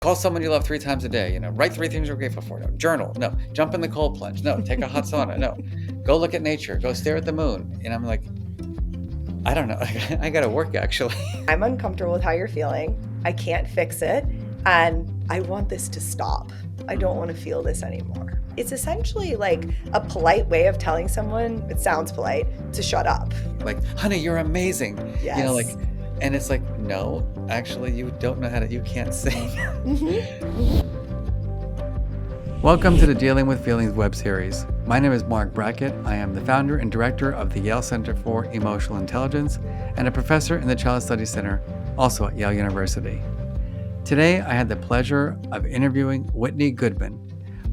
Call someone you love 3 times a day. Write 3 things you're grateful for. No, journal. No, jump in the cold plunge. No, take a hot sauna. No, go look at nature. Go stare at the moon. And I'm like, I don't know. I got to work actually. I'm uncomfortable with how you're feeling. I can't fix it. And I want this to stop. I don't want to feel this anymore. It's essentially like a polite way of telling someone, it sounds polite, to shut up. Like, honey, you're amazing. Yes. And it's like, no, actually, you don't know you can't sing. Welcome to the Dealing with Feelings web series. My name is Marc Brackett. I am the founder and director of the Yale Center for Emotional Intelligence and a professor in the Child Studies Center, also at Yale University. Today, I had the pleasure of interviewing Whitney Goodman.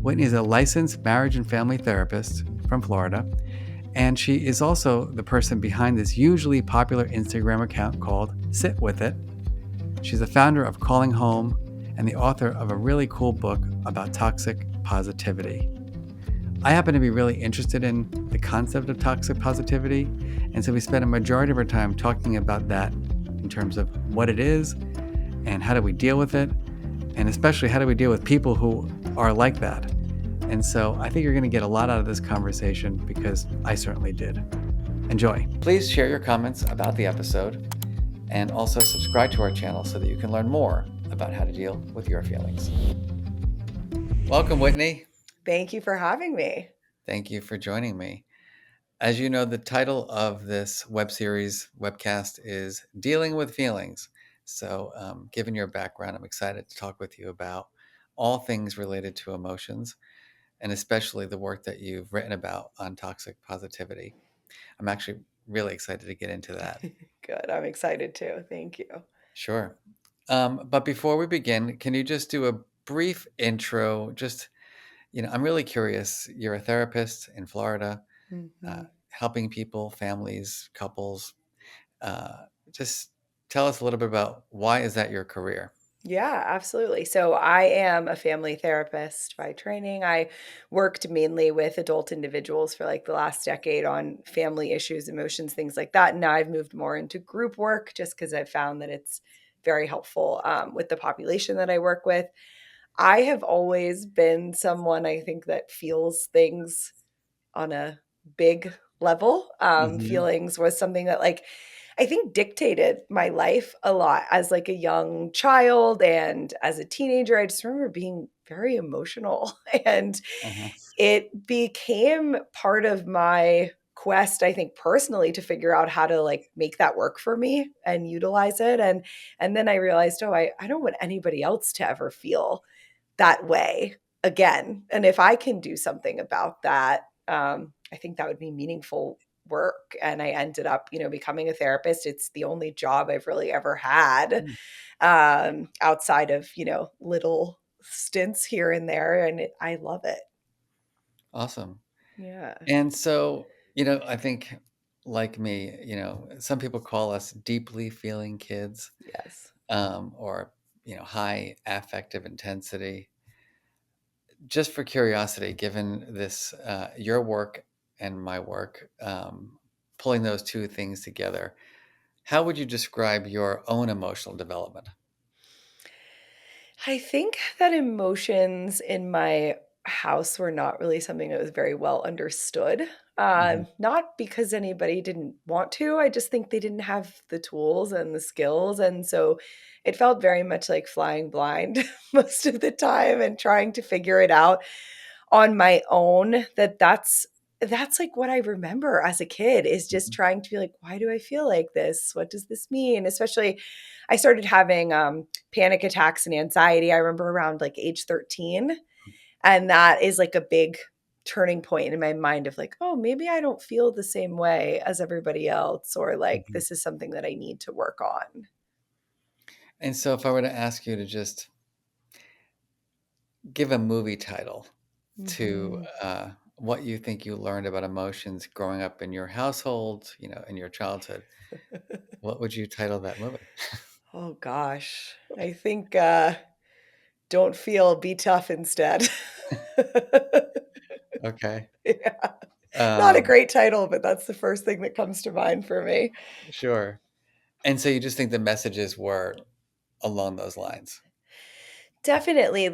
Whitney is a licensed marriage and family therapist from Florida, and she is also the person behind this hugely popular Instagram account called Sit With It. She's the founder of Calling Home and the author of a really cool book about toxic positivity. I happen to be really interested in the concept of toxic positivity, and so we spent a majority of our time talking about that in terms of what it is and how do we deal with it, and especially how do we deal with people who are like that. And so I think you're going to get a lot out of this conversation because I certainly did. Enjoy. Please share your comments about the episode and also subscribe to our channel so that you can learn more about how to deal with your feelings. Welcome, Whitney. Thank you for having me. Thank you for joining me. As you know, the title of this web series webcast is Dealing with Feelings. So given your background, I'm excited to talk with you about all things related to emotions, and especially the work that you've written about on toxic positivity. I'm actually really excited to get into that. Good. I'm excited too. Thank you. Sure. But before we begin, can you just do a brief intro? I'm really curious. You're a therapist in Florida, Mm-hmm. helping people, families, couples. Just tell us a little bit about why is that your career? Yeah, absolutely. So I am a family therapist by training. I worked mainly with adult individuals for like the last decade on family issues, emotions, things like that. And now I've moved more into group work just because I've found that it's very helpful with the population that I work with. I have always been someone I think that feels things on a big level. Hmm. Feelings was something that like I think dictated my life a lot as like a young child and as a teenager. I just remember being very emotional and Uh-huh. it became part of my quest, I think personally, to figure out how to like make that work for me and utilize it. And then I realized, oh, I don't want anybody else to ever feel that way again. And if I can do something about that, I think that would be meaningful work. And I ended up, becoming a therapist. It's the only job I've really ever had outside of, little stints here and there. And I love it. Awesome. Yeah. And so, I think like me, some people call us deeply feeling kids, Yes. or, high affective intensity. Just for curiosity, given this, your work and my work, pulling those two things together, how would you describe your own emotional development? I think that emotions in my house were not really something that was very well understood. Hmm. Not because anybody didn't want to. I just think they didn't have the tools and the skills. And so it felt very much like flying blind most of the time and trying to figure it out on my own. That's like what I remember as a kid is just trying to be like, why do I feel like this? What does this mean? Especially I started having panic attacks and anxiety. I remember around like age 13. And that is like a big turning point in my mind of like, oh, maybe I don't feel the same way as everybody else, or like Hmm. this is something that I need to work on. And so, if I were to ask you to just give a movie title to Hmm. what you think you learned about emotions growing up in your household, in your childhood, what would you title that movie? Oh gosh. I think don't feel, be tough instead. Okay. Yeah. Not a Um, great title, but that's the first thing that comes to mind for me. sure. And so you just think the messages were along those lines. Definitely.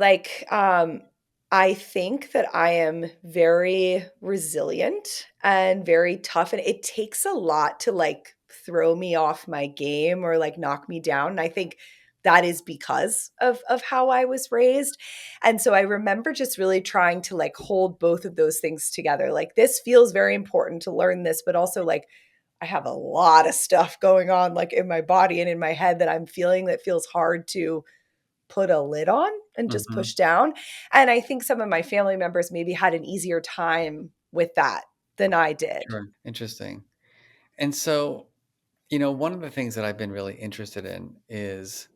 I think that I am very resilient and very tough, and it takes a lot to throw me off my game or knock me down. And I think that is because of how I was raised. And so I remember just really trying to hold both of those things together. Like, this feels very important to learn this, but also I have a lot of stuff going on in my body and in my head that I'm feeling that feels hard to put a lid on and just Hmm. push down. And I think some of my family members maybe had an easier time with that than I did. Sure. Interesting. And so, one of the things that I've been really interested in is,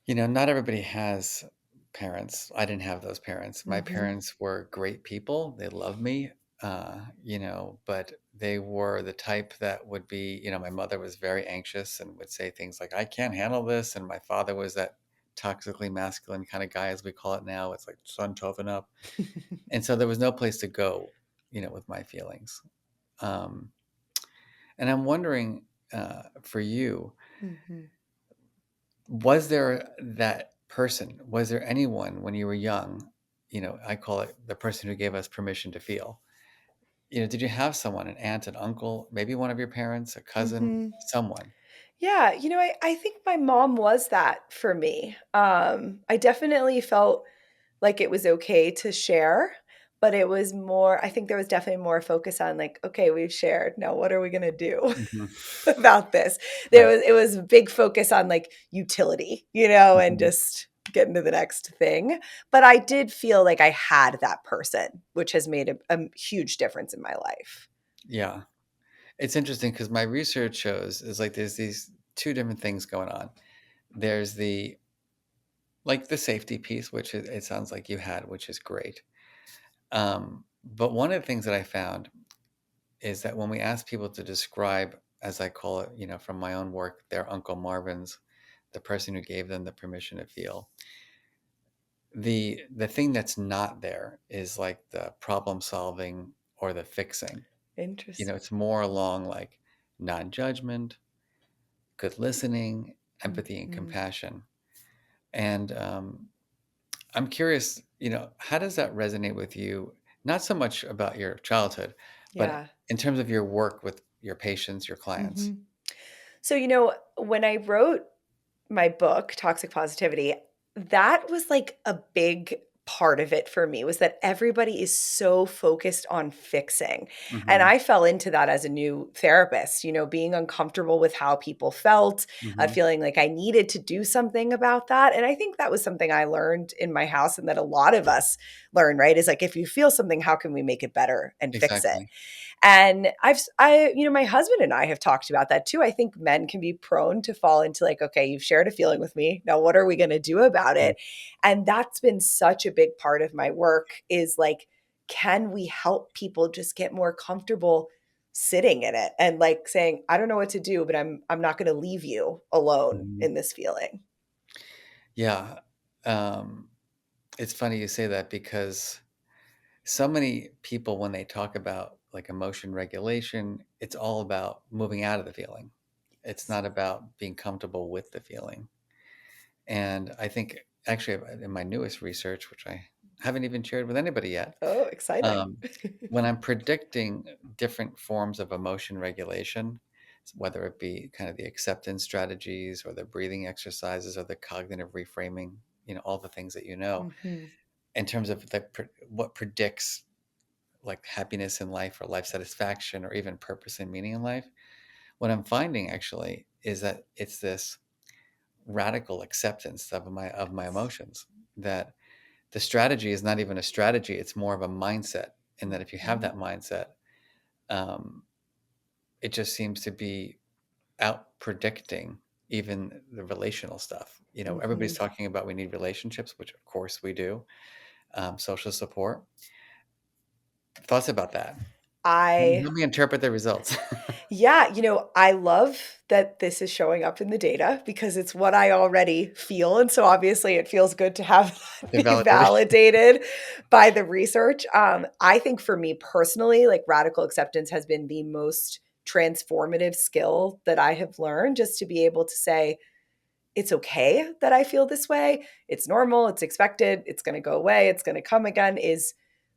not everybody has parents. I didn't have those parents. My Mhm. parents were great people. They loved me, but they were the type that would be, my mother was very anxious and would say things like, I can't handle this. And my father was that toxically masculine kind of guy, as we call it now. It's like, son, toughen up. And so there was no place to go, with my feelings. Um, and I'm wondering, for you, Mhm. was there that person? Was there anyone when you were young? I call it the person who gave us permission to feel. Did you have someone, an aunt, an uncle, maybe one of your parents, a cousin, Mhm. someone? Yeah, I think my mom was that for me. I definitely felt like it was okay to share, but it was more, I think there was definitely more focus on okay, we've shared. Now what are we going to do Mhm. about this? Right. It was a big focus on utility, and Mhm. just getting to the next thing. But I did feel like I had that person, which has made a huge difference in my life. Yeah. It's interesting because my research shows is like there's these two different things going on. There's the safety piece, which it sounds like you had, which is great. But one of the things that I found is that when we ask people to describe, as I call it, from my own work, their Uncle Marvin's, the person who gave them the permission to feel, the thing that's not there is like the problem solving or the fixing. Interesting. It's more along like non-judgment, good listening, empathy, and Mhm. compassion. And I'm curious, how does that resonate with you? Not so much about your childhood, but Yeah. in terms of your work with your patients, your clients. Mhm. So, when I wrote my book, Toxic Positivity, that was a big part of it for me, was that everybody is so focused on fixing. And Hmm. I fell into that as a new therapist, being uncomfortable with how people felt, Hmm. feeling like I needed to do something about that. And I think that was something I learned in my house, and that a lot of us learn, right? Is if you feel something, how can we make it better and fix it? Exactly. And my husband and I have talked about that too. I think men can be prone to fall into okay, you've shared a feeling with me. Now, what are we going to do about Mm. it? And that's been such a big part of my work, is can we help people just get more comfortable sitting in it and saying, I don't know what to do, but I'm not going to leave you alone Mhm. in this feeling. Yeah. Um, it's funny you say that because so many people, when they talk about like emotion regulation, it's all about moving out of the feeling. It's Yes. not about being comfortable with the feeling. And I think actually in my newest research, which I haven't even shared with anybody yet, Oh, exciting. um, when I'm predicting different forms of emotion regulation, whether it be kind of the acceptance strategies or the breathing exercises or the cognitive reframing, all the things that Mhm. in terms of what predicts like happiness in life or life satisfaction or even purpose and meaning in life, what I'm finding actually is that it's this radical acceptance of my emotions, that the strategy is not even a strategy, it's more of a mindset, and that if you have Mhm. that mindset, um, it just seems to be out predicting even the relational stuff. Everybody's Mhm. talking about we need relationships, which of course we do, social support. Thoughts about that? I Help me interpret the results. Yeah, I love that this is showing up in the data because it's what I already feel. And so obviously it feels good to have that The be validation. validated by the research. I think for me personally, radical acceptance has been the most transformative skill that I have learned, just to be able to say, it's okay that I feel this way. It's normal, it's expected, it's going to go away, it's going to come again is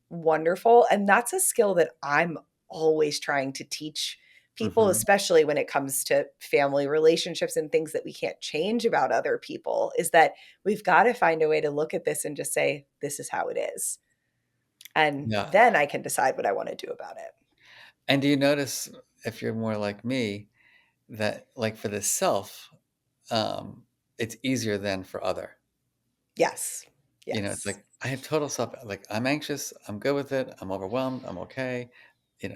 wonderful. And that's a skill that I'm always trying to teach people, Hmm. especially when it comes to family relationships and things that we can't change about other people, is that we've got to find a way to look at this and just say, this is how it is. And Yeah. then I can decide what I want to do about it. And do you notice, if you're more like me, that like for the self, um, it's easier than for other? Yes. It's Yes. like I have total self, like I'm anxious, I'm good with it, I'm overwhelmed, I'm okay.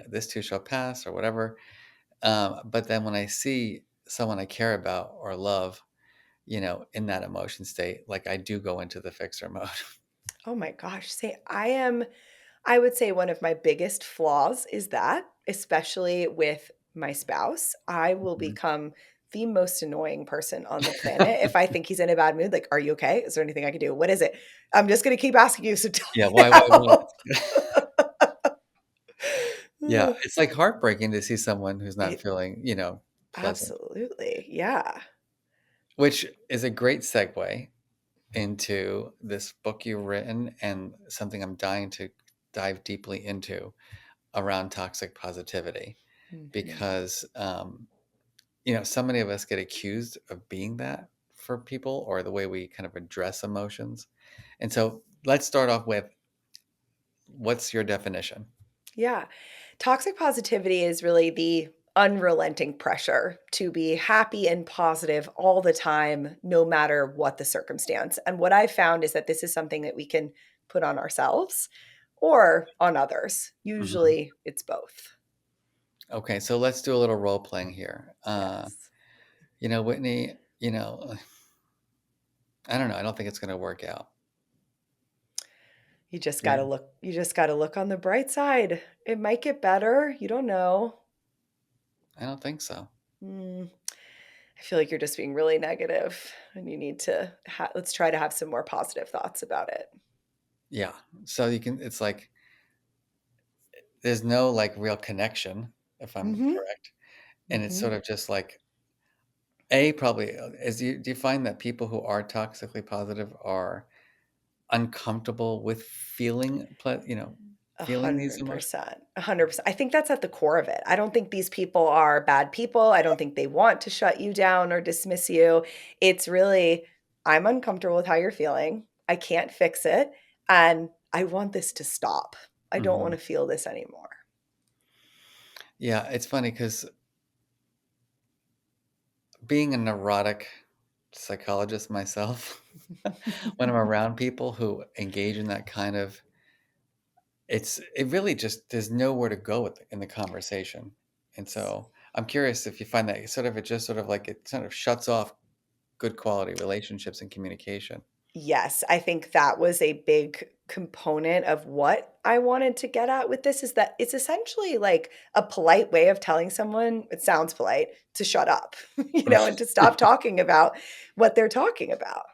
This too shall pass or whatever. But then when I see someone I care about or love, in that emotion state, like I do go into the fixer mode. Oh my gosh. Say, I would say one of my biggest flaws is that, especially with my spouse, I will Mhm. become the most annoying person on the planet if I think he's in a bad mood. Like, are you okay? Is there anything I can do? What is it? I'm just going to keep asking you. So tell Yeah, me why? now. Yeah, it's like heartbreaking to see someone who's not It, feeling, pleasant, absolutely. Yeah. which is a great segue into this book you've written and something I'm dying to dive deeply into around toxic positivity Mhm. because so many of us get accused of being that for people or the way we kind of address emotions. And so let's start off with, what's your definition? Yeah. Toxic positivity is really the unrelenting pressure to be happy and positive all the time, no matter what the circumstance. And what I found is that this is something that we can put on ourselves or on others. Mhm. Usually it's both. Okay, so let's do a little role playing here. Yes. Whitney, I don't know. I don't think it's going to work out. Yeah, You just got to look on the bright side. It might get better. You don't know. I don't think so. Mm, I feel like you're just being really negative and you need to let's try to have some more positive thoughts about it. Yeah. So it's like there's no like real connection, if I'm Mhm. correct. And it's sort Mhm. of just like, probably do you find that people who are toxically positive are uncomfortable with A feeling these hundred emotions? percent. 100%. I think that's at the core of it. I don't think these people are bad people. I don't think they want to shut you down or dismiss you. It's really, I'm uncomfortable with how you're feeling. I can't fix it. And I want this to stop. I don't want Hmm. to feel this anymore. Yeah, it's funny because being a neurotic psychologist myself, when I'm around people who engage in that kind of, it really just, there's nowhere to go in the conversation. And so I'm curious if you find that it just sort of like it sort of shuts off good quality relationships and communication. Yes, I think that was a big component of what I wanted to get at with this is that it's essentially like a polite way of telling someone, it sounds polite, to shut up, and to stop talking about what they're talking about.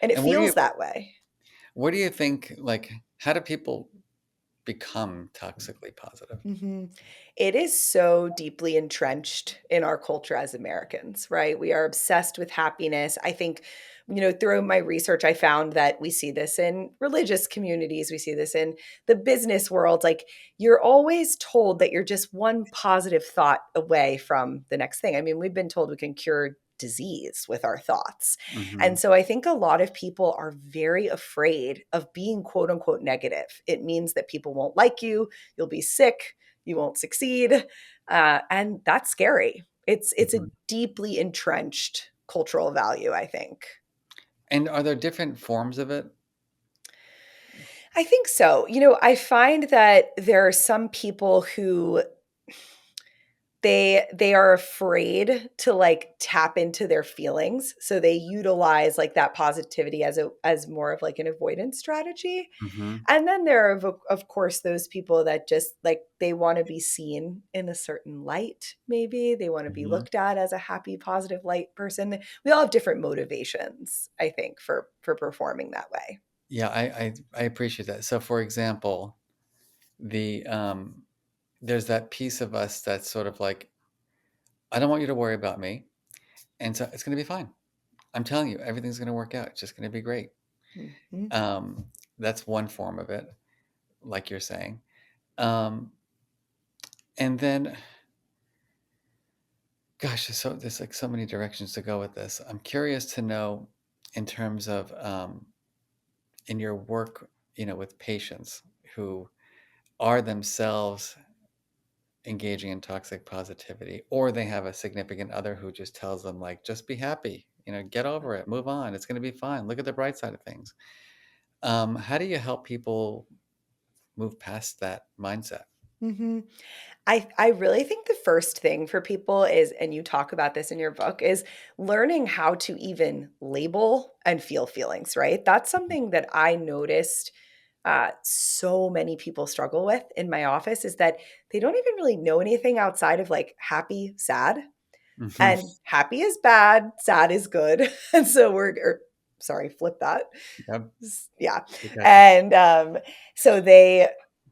And it And feels that way. where do you think, like, how do people become toxically positive? Mhm. It is so deeply entrenched in our culture as Americans, right? We are obsessed with happiness. I think, through my research, I found that we see this in religious communities, we see this in the business world. Like, you're always told that you're just one positive thought away from the next thing. I mean, we've been told we can cure disease with our thoughts. And Hmm. so I think a lot of people are very afraid of being quote unquote negative. It means that people won't like you, you'll be sick, you won't succeed, and that's scary. It's a Hmm. deeply entrenched cultural value, I think. And are there different forms of it? I think so. I find that there are some people who they are afraid to like tap into their feelings, so they utilize like that positivity as more of like an avoidance strategy. Hmm. And then there are, of course, those people that just like they want to be seen in a certain light. Maybe they want to be Hmm. looked at as a happy, positive light person. We all have different motivations, I think, for performing that way. Yeah, I appreciate that. So, for example, the there's that piece of us that's sort of like, I don't want you to worry about me, and so it's going to be fine. I'm telling you, everything's going to work out. It's just going to be great. Mhm. Um, that's one form of it, like you're saying. Um, and then, gosh, there's like so many directions to go with this. I'm curious to know, in terms of in your work, with patients who are themselves engaging in toxic positivity, or they have a significant other who just tells them, like, just be happy, get over it, move on, it's going to be fine, look at the bright side of things. How do you help people move past that mindset? Mhm. I really think the first thing for people is, and you talk about this in your book, is learning how to even label and feel feelings, right? That's something that I noticed so many people struggle with in my office, is that they don't even really know anything outside of like happy, sad. Hmm. And happy is bad, sad is good. And so sorry, flip that. Yep. Yeah. Good catch. And so they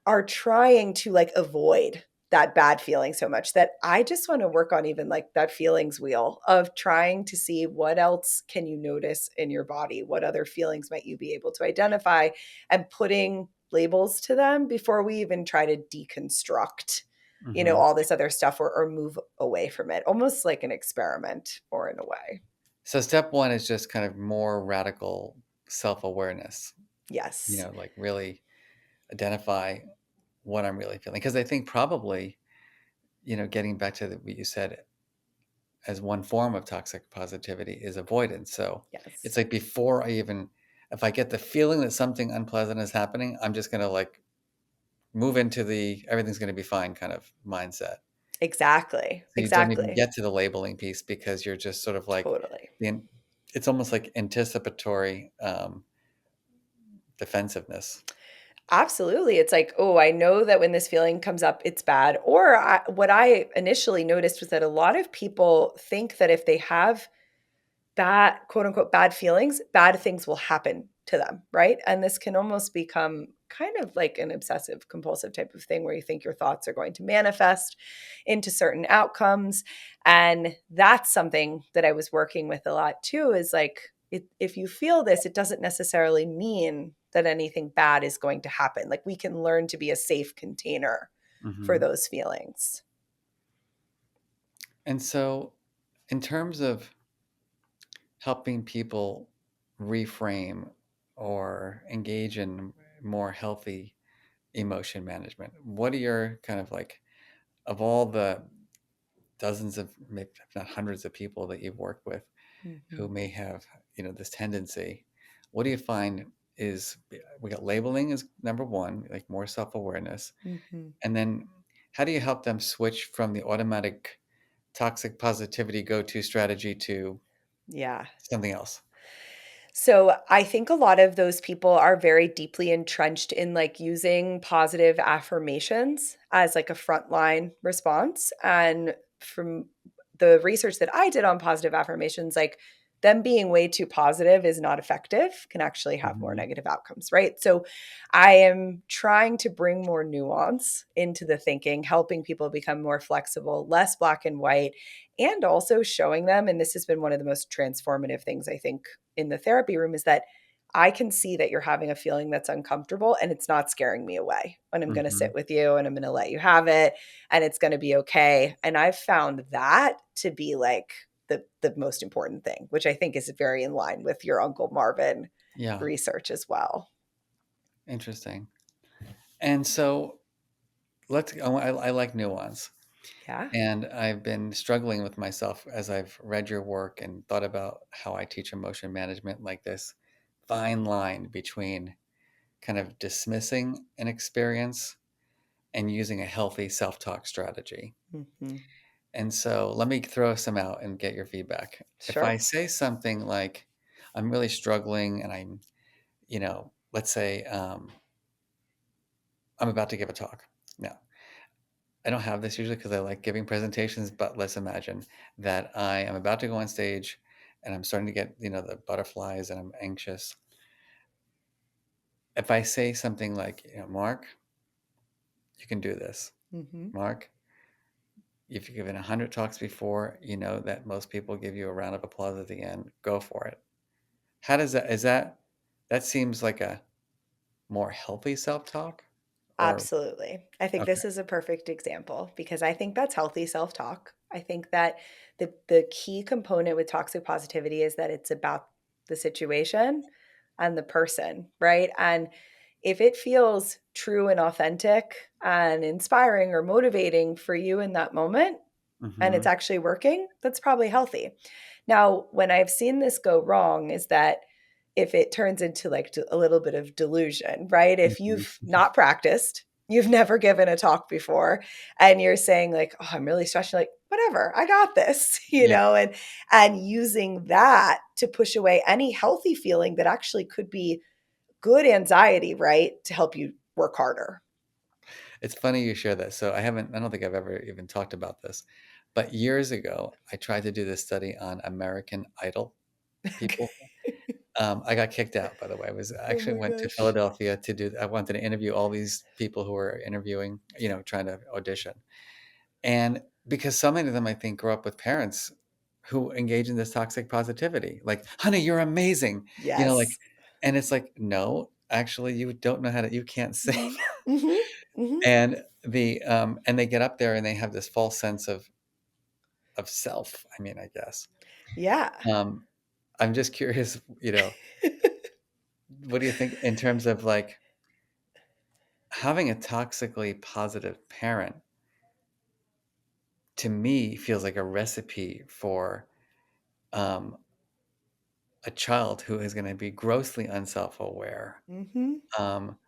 are trying to like avoid that bad feeling so much that I just want to work on even like that feelings wheel of trying to see what else can you notice in your body? What other feelings might you be able to identify, and putting labels to them before we even try to deconstruct, Hmm. all this other stuff, or move away from it, almost like an experiment, or in a way. So step one is just kind of more radical self-awareness, Yes. like really identify what I'm really feeling. Because I think probably, getting back to what you said, as one form of toxic positivity is avoidance. So it's Yes. like, before I even, if I get the feeling that something unpleasant is happening, I'm just going to like move into the everything's going to be fine kind of mindset. Exactly. So you don't even Exactly. get to the labeling piece, because you're just sort of like, Totally. the, it's almost like anticipatory defensiveness. Absolutely. It's like, oh, I know that when this feeling comes up, it's bad. Or what I initially noticed was that a lot of people think that if they have bad, quote unquote, bad feelings, bad things will happen to them, right? And this can almost become kind of like an obsessive compulsive type of thing, where you think your thoughts are going to manifest into certain outcomes. And that's something that I was working with a lot too, is like, if you feel this, it doesn't necessarily mean that anything bad is going to happen. Like, we can learn to be a safe container for Hmm. those feelings. And so, in terms of helping people reframe or engage in more healthy emotion management, what are your kind of like, of all the dozens of, maybe if not hundreds of people that you've worked with who Mhm. may have, this tendency, what do you find is, we got labeling is number one, like more self-awareness. Mhm. And then how do you help them switch from the automatic toxic positivity go-to strategy to Yeah. something else? So I think a lot of those people are very deeply entrenched in like using positive affirmations as like a frontline response. And from the research that I did on positive affirmations, like, them being way too positive is not effective, can actually have more Hmm. negative outcomes, right? So I am trying to bring more nuance into the thinking, helping people become more flexible, less black and white, and also showing them, and this has been one of the most transformative things I think in the therapy room, is that I can see that you're having a feeling that's uncomfortable, and it's not scaring me away. And I'm going to Hmm. sit with you, and I'm going to let you have it, and it's going to be okay. And I've found that to be like the most important thing, which I think is very in line with your Uncle Marvin Yeah, research as well. interesting. And so, I like nuance. Yeah. And I've been struggling with myself as I've read your work and thought about how I teach emotion management, like this fine line between kind of dismissing an experience and using a healthy self-talk strategy. Hmm. And so let me throw some out and get your feedback. If I Sure. say something like, I'm really struggling, and let's say, I'm about to give a talk. Now, I don't have this usually because I like giving presentations, but let's imagine that I am about to go on stage and I'm starting to get, the butterflies, and I'm anxious. If I say something like, Mark, you can do this. Hmm. Mark, If you've given 100 talks before, you know that most people give you a round of applause at the end. Go for it. How does that, is that, that seems like a more healthy self-talk or, Absolutely. I think okay. this is a perfect example because I think that's healthy self-talk. I think that the key component with toxic positivity is that it's about the situation and the person, right? And if it feels true and authentic and inspiring or motivating for you in that moment, and it's Mm-hmm. actually working, that's probably healthy. Now, when I've seen this go wrong is that if it turns into like a little bit of delusion, right? If you've Mm-hmm. not practiced, you've never given a talk before, and you're saying like, "Oh, I'm really stressed," you're like, "Whatever, I got this," Yeah. and using that to push away any healthy feeling that actually could be good anxiety, right, to help you work harder. It's funny you share that. So I don't think I've ever even talked about this, but years ago, I tried to do this study on American Idol people. I got kicked out, by the way. I was Oh actually my went to gosh. Philadelphia to do, I wanted to interview all these people who were interviewing, trying to audition. And because so many of them, I think, grow up with parents who engage in this toxic positivity, like, honey, you're amazing, like, Yes. and it's like, no, actually, you don't know how to, you can't sing. Mhm. Mhm. Mhm. And they get up there and they have this false sense of self. I mean, I guess. Yeah. Um, I'm just curious, what do you think in terms of like having a toxically positive parent to me feels like a recipe for um, a child who is going to be grossly unself-aware. Mhm. Um,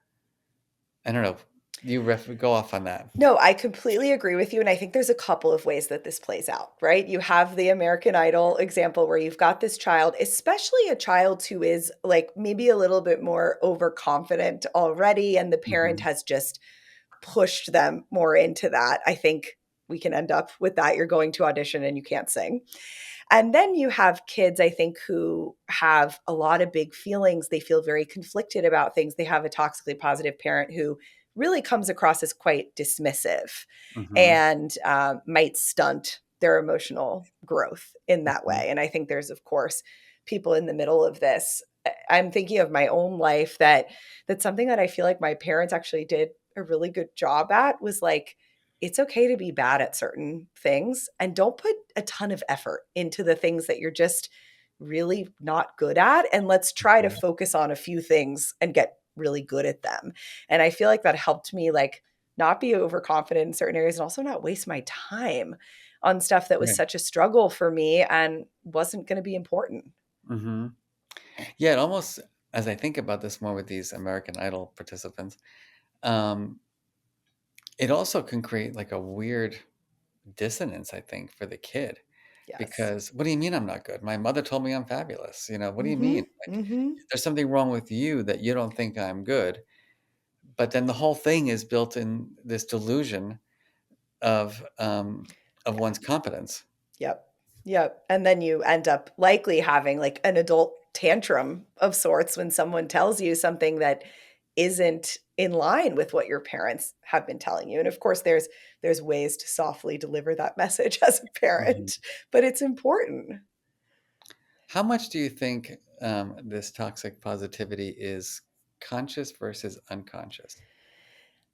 I don't know. Go off on that. No, I completely agree with you, and I think there's a couple of ways that this plays out, right? You have the American Idol example where you've got this child, especially a child who is, like, maybe a little bit more overconfident already, and the parent Hmm. has just pushed them more into that. I think we can end up with that. You're going to audition and you can't sing. And then you have kids, I think, who have a lot of big feelings. They feel very conflicted about things. They have a toxically positive parent who really comes across as quite dismissive Hmm. and might stunt their emotional growth in that Hmm. way. And I think there's, of course, people in the middle of this. I'm thinking of my own life that's something that I feel like my parents actually did a really good job at was like it's okay to be bad at certain things and don't put a ton of effort into the things that you're just really not good at. And let's try to focus on a few things and get really good at them. And I feel like that helped me like not be overconfident in certain areas and also not waste my time on stuff that was Right. such a struggle for me and wasn't going to be important. Hmm. Yeah, it almost, as I think about this more with these American Idol participants, um, it also can create like a weird dissonance, I think, for the kid. Yes. Because what do you mean I'm not good? My mother told me I'm fabulous. What do you mean? Mhm. Like, Mhm. there's something wrong with you that you don't think I'm good. But then the whole thing is built in this delusion of one's competence. Yep. Yep. And then you end up likely having like an adult tantrum of sorts when someone tells you something that isn't in line with what your parents have been telling you. And of course there's ways to softly deliver that message as a Mhm. parent, but it's important. How much do you think this toxic positivity is conscious versus unconscious?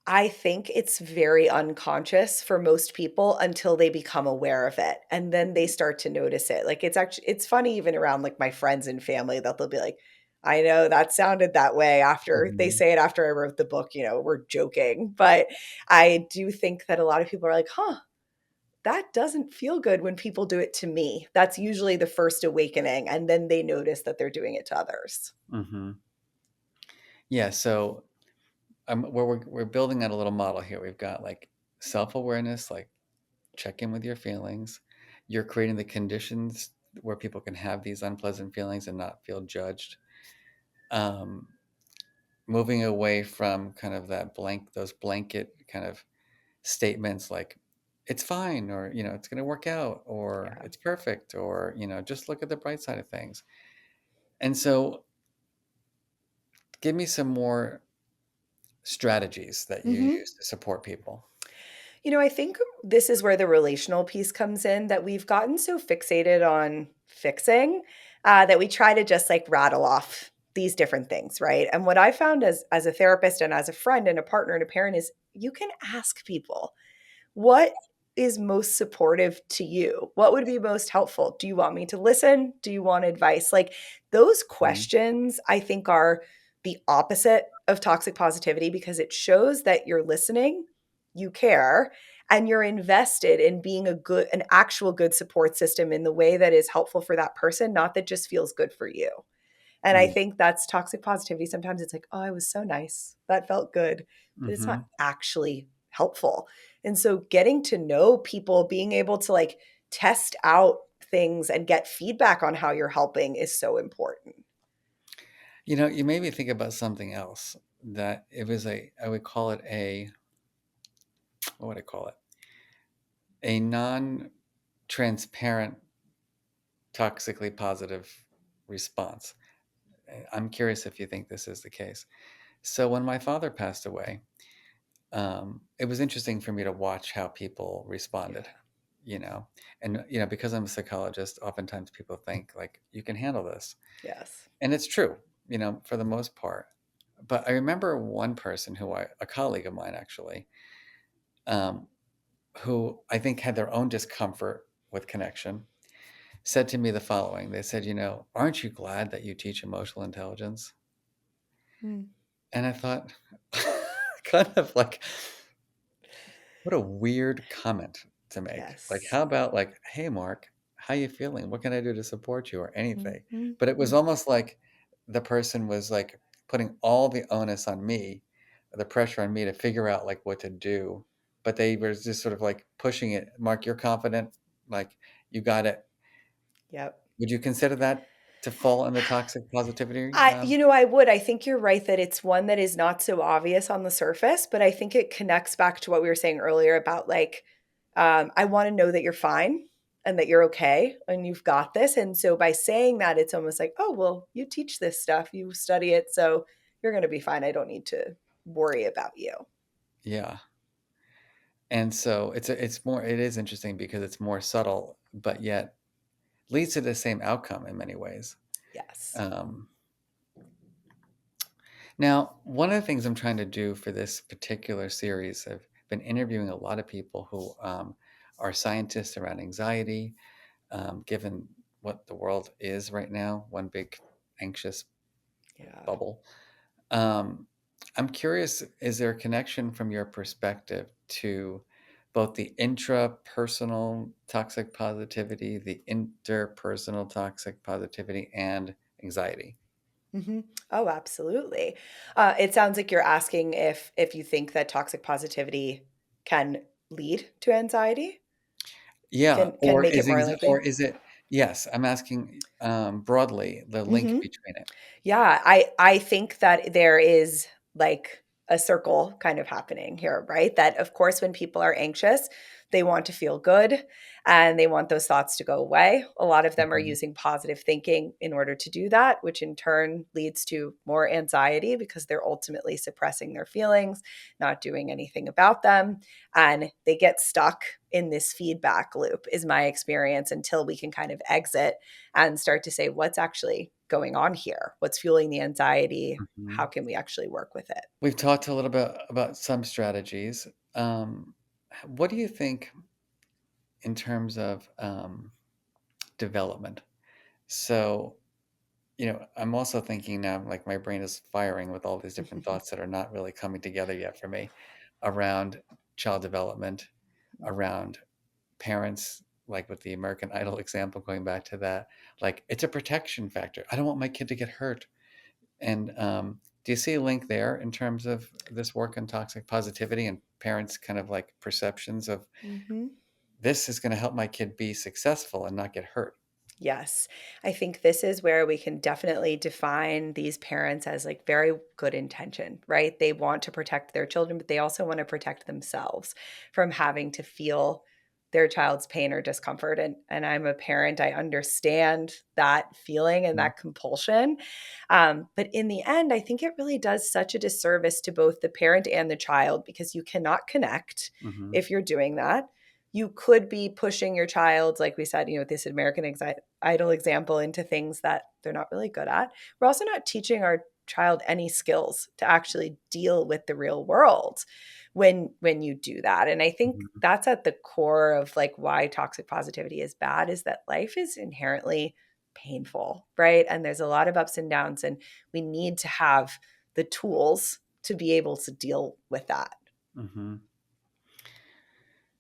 I think it's very unconscious for most people until they become aware of it, and then they start to notice it. Like, it's funny even around, like, my friends and family that they'll be like, "I know that sounded that way," after they Mhm. say it after I wrote the book, we're joking, but I do think that a lot of people are like, "Huh, that doesn't feel good when people do it to me." That's usually the first awakening, and then they notice that they're doing it to others. Mhm. Yeah, so we're building out a little model here. We've got like self-awareness, like check in with your feelings. You're creating the conditions where people can have these unpleasant feelings and not feel judged. Um, moving away from kind of those blanket kind of statements like it's fine, or it's going to work out, or Yeah. it's perfect, or just look at the bright side of things. And so give me some more strategies that you Mhm. use to support people. I think this is where the relational piece comes in, that we've gotten so fixated on fixing that we try to just like rattle off these different things, right? And what I found as a therapist and as a friend and a partner and a parent is you can ask people what is most supportive to you? What would be most helpful? Do you want me to listen? Do you want advice? Like those Mhm. questions, I think, are the opposite of toxic positivity because it shows that you're listening, you care, and you're invested in being an actual good support system in the way that is helpful for that person, not that just feels good for you. And I Mm. think that's toxic positivity. Sometimes it's like, oh, I was so nice. That felt good. But it's not Mhm. actually helpful. And so getting to know people, being able to like test out things and get feedback on how you're helping is so important. You made me think about something else that it was I would call it what would I call it? A non-transparent, toxically positive response. I'm curious if you think this is the case. So when my father passed away, it was interesting for me to watch how people responded, Yeah. you know, and because I'm a psychologist, oftentimes people think like you can handle this, Yes. and it's true, for the most part. But I remember one person a colleague of mine actually, um, who I think had their own discomfort with connection, said to me the following. They said, aren't you glad that you teach emotional intelligence? Mm. And I thought, kind of like, what a weird comment to make. Like, Yes. how about like, hey, Mark, how you feeling? What can I do to support you or anything? Mhm. But it was almost like the person was like putting all the onus on me, the pressure on me to figure out like what to do. But they were just sort of like pushing it. Mark, you're confident. Like, you got it. Yep. Would you consider that to fall in the toxic positivity? I would. I think you're right that it's one that is not so obvious on the surface, but I think it connects back to what we were saying earlier about like, I want to know that you're fine and that you're okay and you've got this. And so by saying that, it's almost like, oh, well, you teach this stuff, you study it, so you're going to be fine. I don't need to worry about you. Yeah. And so it is interesting because it's more subtle, but yet leads to the same outcome in many ways. Yes. Um, Now, one of the things I'm trying to do for this particular series, I've been interviewing a lot of people who are scientists around anxiety, given what the world is right now, one big anxious Yeah. bubble. Um, I'm curious, is there a connection from your perspective to both the intrapersonal toxic positivity, the interpersonal toxic positivity, and anxiety? Hmm. Oh, absolutely. It sounds like you're asking if you think that toxic positivity can lead to anxiety, Yeah, can make it more or likely. is it yes, I'm asking, broadly the link Hmm. between it. Yeah, I think that there is like a circle kind of happening here, right? That of course when people are anxious, they want to feel good and they want those thoughts to go away. A lot of them are Mhm, using positive thinking in order to do that, which in turn leads to more anxiety because they're ultimately suppressing their feelings, not doing anything about them, and they get stuck in this feedback loop is my experience until we can kind of exit and start to say, what's actually going on here? What's fueling the anxiety? How mhm. can we actually work with it? We've talked a little bit about some strategies. What do you think in terms of, development? So, I'm also thinking now, like, my brain is firing with all these different thoughts that are not really coming together yet for me around child development, around parents, like with the American Idol example, going back to that, like it's a protection factor. I don't want my kid to get hurt. And do you see a link there in terms of this work on toxic positivity and parents' kind of like perceptions of Mm-hmm. this is going to help my kid be successful and not get hurt? Yes. I think this is where we can definitely define these parents as like very good intention, right? They want to protect their children, but they also want to protect themselves from having to feel their child's pain or discomfort. And I'm a parent. I understand that feeling and Mhm. that compulsion. But in the end, I think it really does such a disservice to both the parent and the child because you cannot connect Mhm. if you're doing that. You could be pushing your child, like we said, this American Idol example, into things that they're not really good at. We're also not teaching our child any skills to actually deal with the real world when you do that. And I think Mhm. that's at the core of like why toxic positivity is bad, is that life is inherently painful, right? And there's a lot of ups and downs, and we need to have the tools to be able to deal with that. Mhm.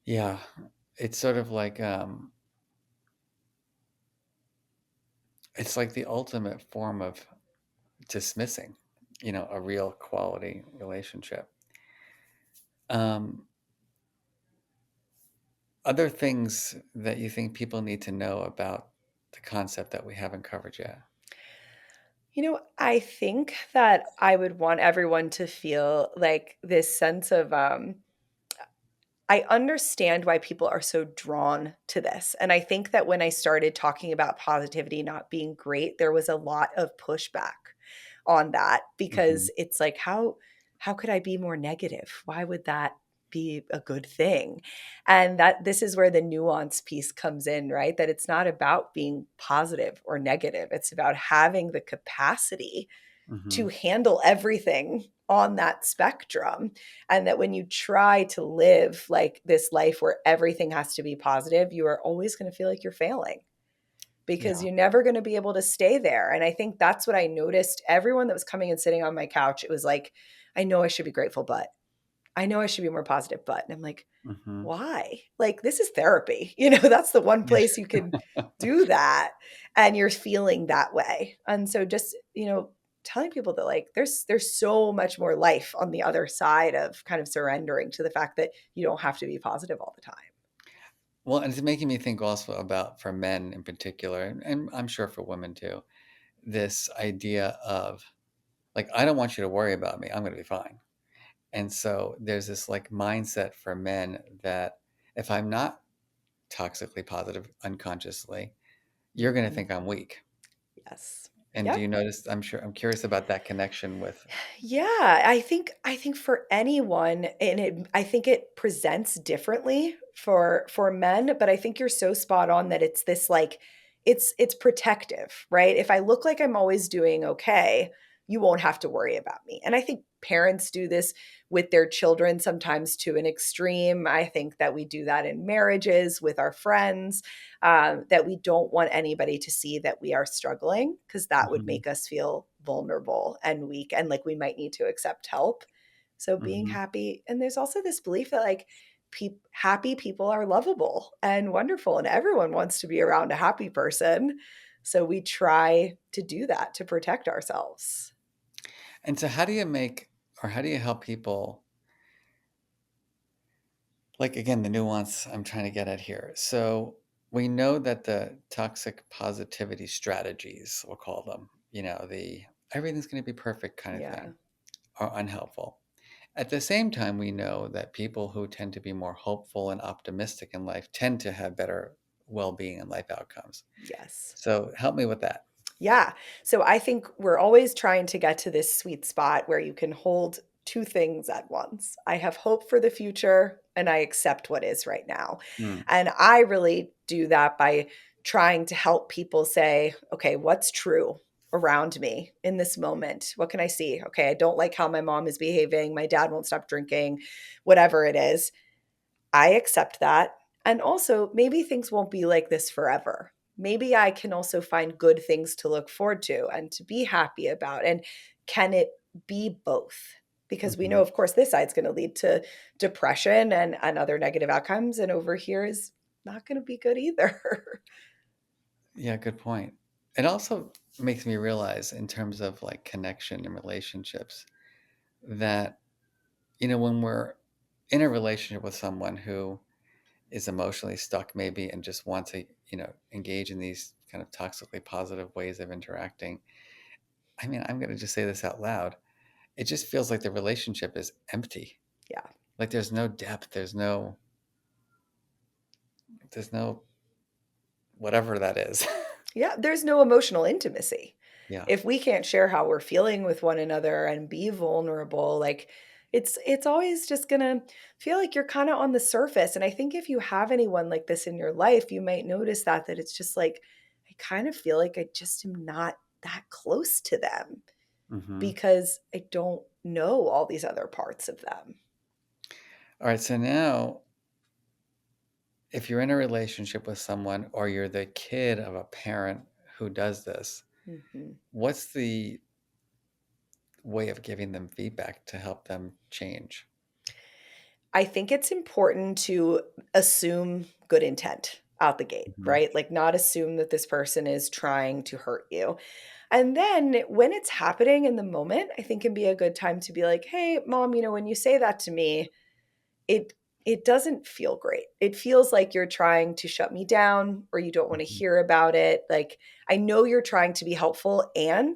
Yeah, it's sort of like it's like the ultimate form of dismissing, a real quality relationship. Um, Other things that you think people need to know about the concept that we haven't covered yet? I think that I would want everyone to feel like this sense of I understand why people are so drawn to this. And I think that when I started talking about positivity not being great, there was a lot of pushback on that Mhm. because it's like how could I be more negative? Why would that be a good thing? And that this is where the nuance piece comes in, right? That it's not about being positive or negative. It's about having the capacity to Mhm. handle everything on that spectrum. And that when you try to live like this life where everything has to be positive, you are always going to feel like you're failing because Yeah. you're never going to be able to stay there. And I think that's what I noticed. Everyone that was coming and sitting on my couch, it was like, I know I should be grateful, but I know I should be more positive, but. And I'm like, Mhm. why? Like, this is therapy. That's the one place you can do that and you're feeling that way. And so just, telling people that like there's so much more life on the other side of kind of surrendering to the fact that you don't have to be positive all the time. Well, and it's making me think also about for men in particular, and I'm sure for women too, this idea of like, I don't want you to worry about me. I'm going to be fine. And so there's this like mindset for men that if I'm not toxically positive unconsciously, you're going to Mhm. think I'm weak. Yes. And do Yep. you notice? I'm curious about that connection with. Yeah, I think for anyone, and I think it presents differently for men, but I think you're so spot on that it's this like it's protective, right? If I look like I'm always doing okay, you won't have to worry about me. And I think parents do this with their children sometimes to an extreme. I think that we do that in marriages with our friends, that we don't want anybody to see that we are struggling because that would Mhm. make us feel vulnerable and weak and like we might need to accept help. So being Mhm. happy. And there's also this belief that like happy people are lovable and wonderful, and everyone wants to be around a happy person. So we try to do that to protect ourselves. And so, how do you make, or how do you help people? Like, again, the nuance I'm trying to get at here. So, we know that the toxic positivity strategies, we'll call them, the everything's going to be perfect kind of Yeah. thing, are unhelpful. At the same time, we know that people who tend to be more hopeful and optimistic in life tend to have better well being and life outcomes. Yes. So, help me with that. Yeah. So I think we're always trying to get to this sweet spot where you can hold two things at once. I have hope for the future and I accept what is right now. Mm. And I really do that by trying to help people say, okay, what's true around me in this moment? What can I see? Okay, I don't like how my mom is behaving. My dad won't stop drinking, whatever it is. I accept that. And also, maybe things won't be like this forever. Maybe I can also find good things to look forward to and to be happy about. And can it be both? Because we know, Mhm. of course, this side's going to lead to depression and other negative outcomes. And over here is not going to be good either. Yeah, good point. It also makes me realize, in terms of like connection and relationships, that, when we're in a relationship with someone who is emotionally stuck, maybe, and just wants to, engage in these kind of toxically positive ways of interacting. I mean, I'm going to just say this out loud. It just feels like the relationship is empty. Yeah. Like there's no depth, there's no there's no whatever that is. Yeah, there's no emotional intimacy. Yeah. If we can't share how we're feeling with one another and be vulnerable, like it's always just gonna feel like you're kind of on the surface. And I think if you have anyone like this in your life, you might notice that it's just like I kind of feel like I just am not that close to them Hmm. because I don't know all these other parts of them. All right. So now, if you're in a relationship with someone or you're the kid of a parent who does this, Mhm. what's the way of giving them feedback to help them change? I think it's important to assume good intent out the gate, Hmm. right? Like, not assume that this person is trying to hurt you. And then when it's happening in the moment, I think can be a good time to be like, hey, mom, when you say that to me, it it doesn't feel great. It feels like you're trying to shut me down or you don't want to Hmm. hear about it. Like I know you're trying to be helpful and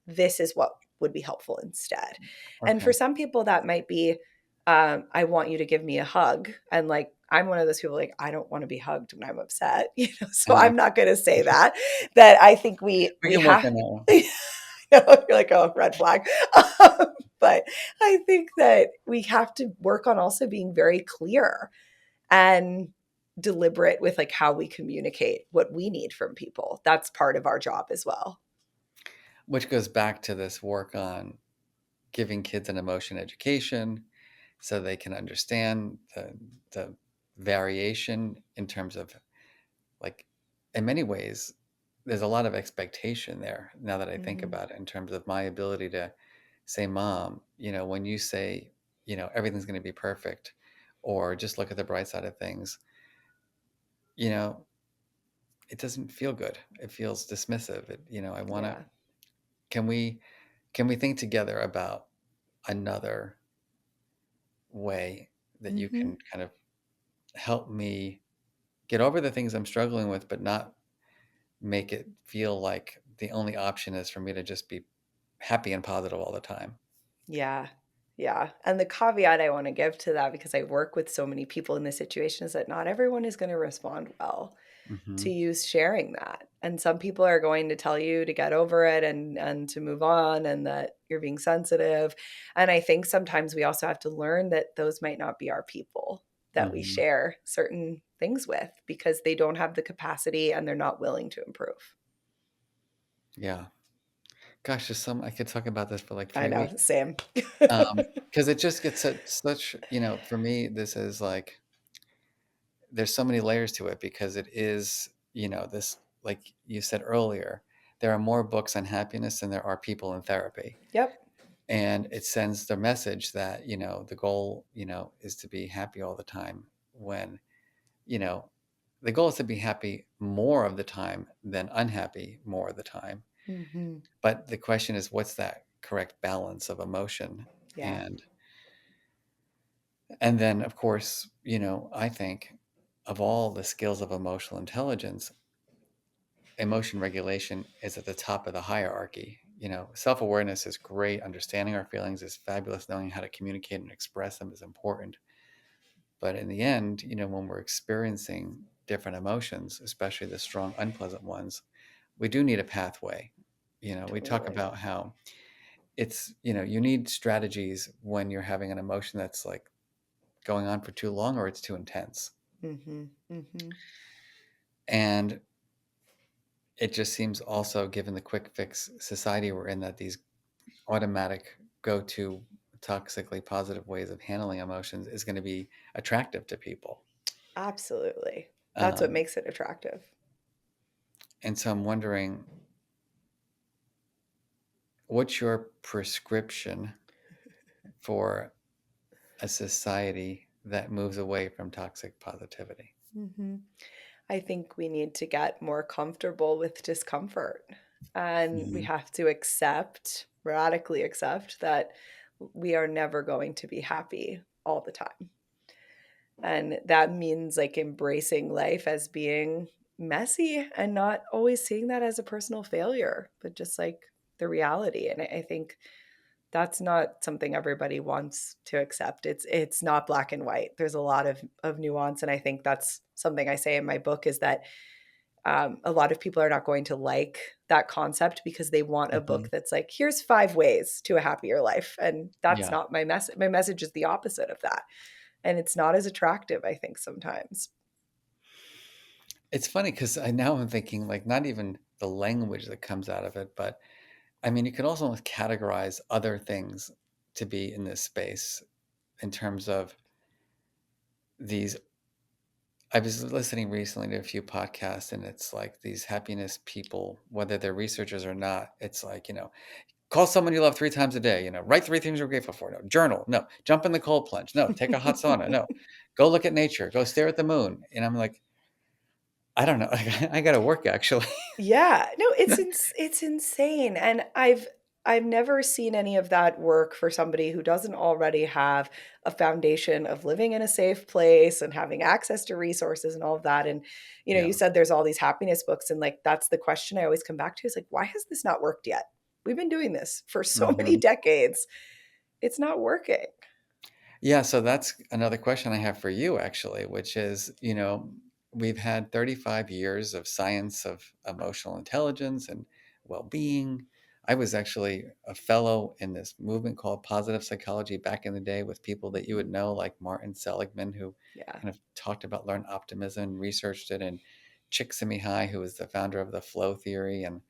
this is what would be helpful instead. And Okay. for some people that might be I want you to give me a hug and like I'm one of those people like I don't want to be hugged when I'm upset, so Uh, I'm not going to say that I think we we we can work have on that one. you're like, oh, red flag. But I think that we have to work on also being very clear and deliberate with like how we communicate what we need from people. That's part of our job as well. Which goes back to this work on giving kids an emotion education so they can understand the variation in terms of, like, in many ways, there's a lot of expectation there now that I think Mhm. about it in terms of my ability to say, Mom, when you say, everything's going to be perfect, or just look at the bright side of things, you know, it doesn't feel good. It feels dismissive. I want to, Yeah. can we, can we think together about another way that you Mhm. can kind of help me get over the things I'm struggling with, but not make it feel like the only option is for me to just be happy and positive all the time. Yeah. Yeah. And the caveat I want to give to that, because I work with so many people in this situation, is that not everyone is going to respond well to Hmm. you sharing that. And some people are going to tell you to get over it and to move on and that you're being sensitive. And I think sometimes we also have to learn that those might not be our people that we Hmm. share certain things with because they don't have the capacity and they're not willing to improve. Yeah. Gosh, I could talk about this for like I 3 weeks. know, same. Because it just gets such, for me, this is like, there's so many layers to it because it is, this, like you said earlier, there are more books on happiness than there are people in therapy. Yep. And it sends the message that, the goal, is to be happy all the time when, you know, the goal is to be happy more of the time than unhappy more of the time. Hmm. But the question is, what's that correct balance of emotion? Yeah, And then, of course, I think of all the skills of emotional intelligence, emotion regulation is at the top of the hierarchy. Self-awareness is great. Understanding our feelings is fabulous. Knowing how to communicate and express them is important. But in the end, when we're experiencing different emotions, especially the strong, unpleasant ones, we do need a pathway. We talk totally. about how you need strategies when you're having an emotion that's like going on for too long or it's too intense. Hmm. Hmm. And it just seems also, given the quick fix society we're in, that these automatic go to toxically positive ways of handling emotions is going to be attractive to people. Absolutely. That's what Um, makes it attractive. and so I'm wondering, what's your prescription for a society that moves away from toxic positivity? Hmm. I think we need to get more comfortable with discomfort. And we Hmm. have to radically accept that we are never going to be happy all the time. And that means like embracing life as being messy and not always seeing that as a personal failure, but just like the reality. And I think That's not something everybody wants to accept. It's not black and white. There's a lot of nuance, and I think that's something I say in my book is that a lot of people are not going to like that concept because they want a book Hmm. that's like, here's 5 ways to a happier life, and that's Yeah. not my message. My message is the opposite of that, and it's not as attractive, I think, sometimes. It's funny because I now I'm thinking like not even the language that comes out of it, but I mean, you could also categorize other things to be in this space in terms of these. I was listening recently to a few podcasts, and it's like these happiness people, whether they're researchers or not, it's like, call someone you love 3 times a day, write 3 things you're grateful for. No, journal. No, jump in the cold plunge. No, take a hot sauna. No, go look at nature. Go stare at the moon. And I'm like, I don't know. I got to work actually. Yeah, no, it's insane, and I've never seen any of that work for somebody who doesn't already have a foundation of living in a safe place and having access to resources and all of that, and, you Yeah. said there's all these happiness books, and, like, that's the question I always come back to is, like, "Why has this not worked yet? We've been doing this for so many Hmm. decades. It's not working." Yeah, so that's another question I have for you, actually, which is, we've had 35 years of science of emotional intelligence and well-being. I was actually a fellow in this movement called positive psychology back in the day with people that you would know, like Martin Seligman, who Yeah. kind of talked about learned optimism and researched it, and Csikszentmihalyi, who was the founder of the flow theory, and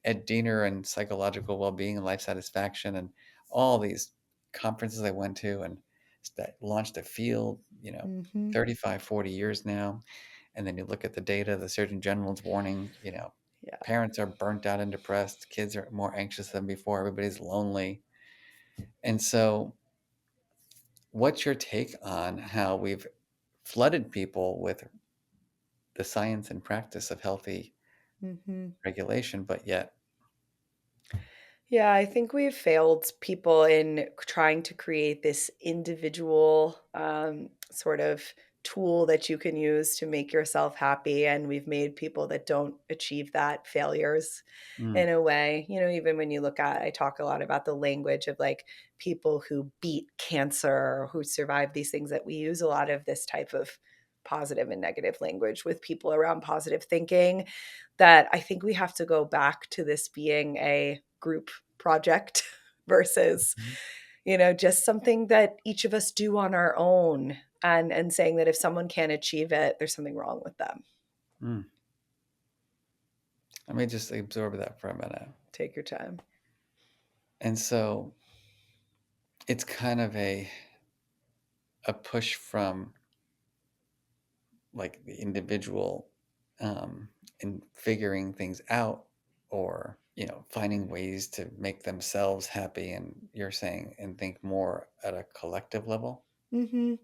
Ed Diener and psychological well-being and life satisfaction, and all these conferences I went to, and that launched a field, Mhm. 35, 40 years now. And then you look at the data, the Surgeon General's warning, Yeah. parents are burnt out and depressed, kids are more anxious than before, everybody's lonely. And so what's your take on how we've flooded people with the science and practice of healthy Mhm. regulation, but yet, Yeah, I think we've failed people in trying to create this individual sort of tool that you can use to make yourself happy. And we've made people that don't achieve that failures mm, in a way. Even when you look at, I talk a lot about the language of like people who beat cancer or who survive these things, that we use a lot of this type of positive and negative language with people around positive thinking, that I think we have to go back to this being a group project versus, mhm, just something that each of us do on our own, and saying that if someone can't achieve it, there's something wrong with them. mm. Let me just absorb that for a minute. Take your time. And so it's kind of a push from like the individual in figuring things out, or finding ways to make themselves happy, and you're saying and think more at a collective level. Mhm.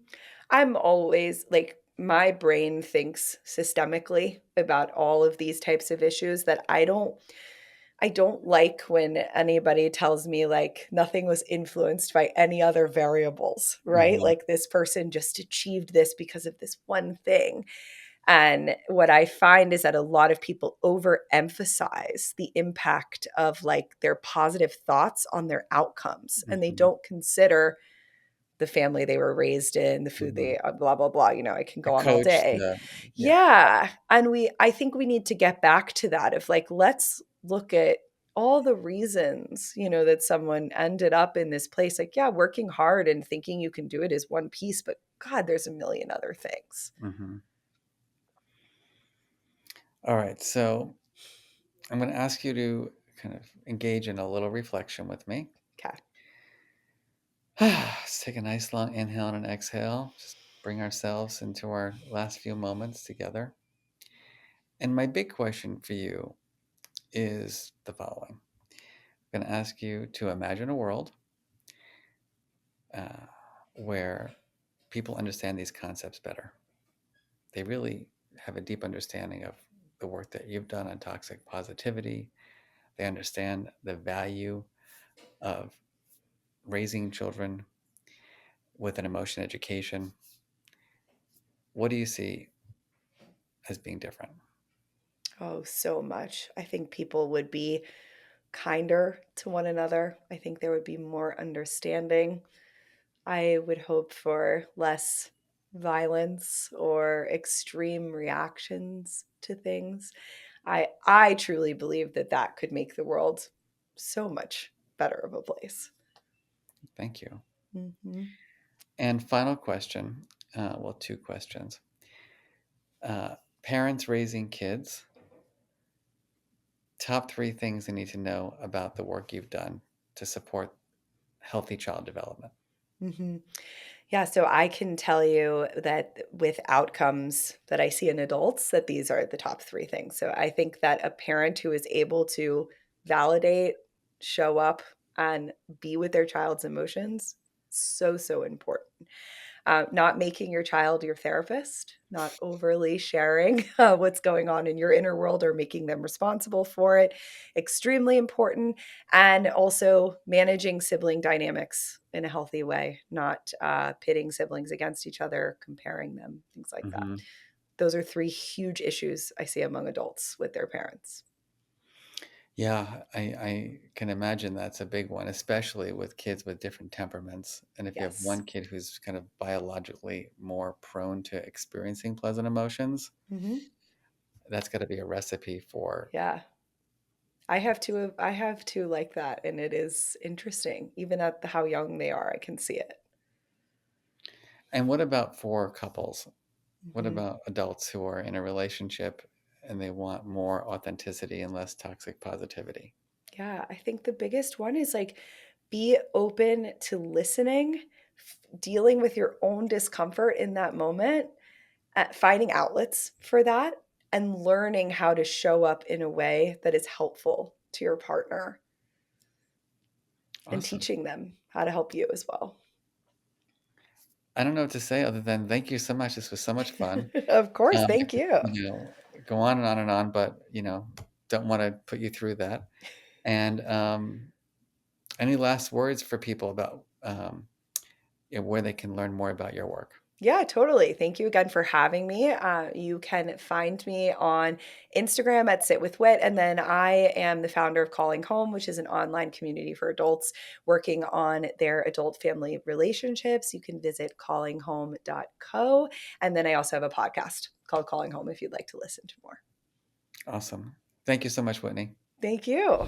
I'm always like, my brain thinks systemically about all of these types of issues, that I don't like when anybody tells me like nothing was influenced by any other variables, right? Hmm. Like this person just achieved this because of this one thing. And what I find is that a lot of people overemphasize the impact of like their positive thoughts on their outcomes, and they Hmm. don't consider the family they were raised in, the food Hmm. they blah blah blah, I can The go on all coach, day. the yeah. Yeah, and I think we need to get back to that of like, let's look at all the reasons, that someone ended up in this place. Like, yeah, working hard and thinking you can do it is one piece, but God, there's a million other things. Hmm. All right, so I'm going to ask you to kind of engage in a little reflection with me. Okay. Let's take a nice long inhale and an exhale. Just bring ourselves into our last few moments together. And my big question for you is the following. I'm going to ask you to imagine a world uh, where people understand these concepts better. They really have a deep understanding of the work that you've done on toxic positivity. They understand the value of raising children with an emotion education. What do you see as being different? Oh, so much. I think people would be kinder to one another. I think there would be more understanding. I would hope for less violence or extreme reactions to things. I truly believe that that could make the world so much better of a place. Thank you. Hmm. And final question, well, two questions. Parents raising kids, top three things they need to know about the work you've done to support healthy child development. Hmm. Yeah, so I can tell you that with outcomes that I see in adults, that these are the top three things. So I think that a parent who is able to validate, show up, and be with their child's emotions, so, so important. Not making your child your therapist, not overly sharing what's going on in your inner world or making them responsible for it. Extremely important. And also managing sibling dynamics in a healthy way, not pitting siblings against each other, comparing them, things like that. Mm-hmm. Those are three huge issues I see among adults with their parents. Yeah, I can imagine that's a big one, especially with kids with different temperaments. And if you have Yes. one kid who's kind of biologically more prone to experiencing pleasant emotions, Hmm. that's got to be a recipe for. Yeah. I have two like that, and it is interesting. Even at how young they are, I can see it. And what about for couples? What Mhm. about adults who are in a relationship and they want more authenticity and less toxic positivity? Yeah, I think the biggest one is like be open to listening, dealing with your own discomfort in that moment, finding outlets for that, and learning how to show up in a way that is helpful to your partner and Awesome. teaching them how to help you as well. I don't know what to say other than thank you so much. This was so much fun. Of course, I thank could, you. go on and on, but don't want to put you through that. And any last words for people about where they can learn more about your work? Yeah, totally. Thank you again for having me. You can find me on Instagram at Sit with Wit. And then I am the founder of Calling Home, which is an online community for adults working on their adult family relationships. You can visit callinghome.co. And then I also have a podcast called Calling Home if you'd like to listen to more. Awesome. Thank you so much, Whitney. Thank you.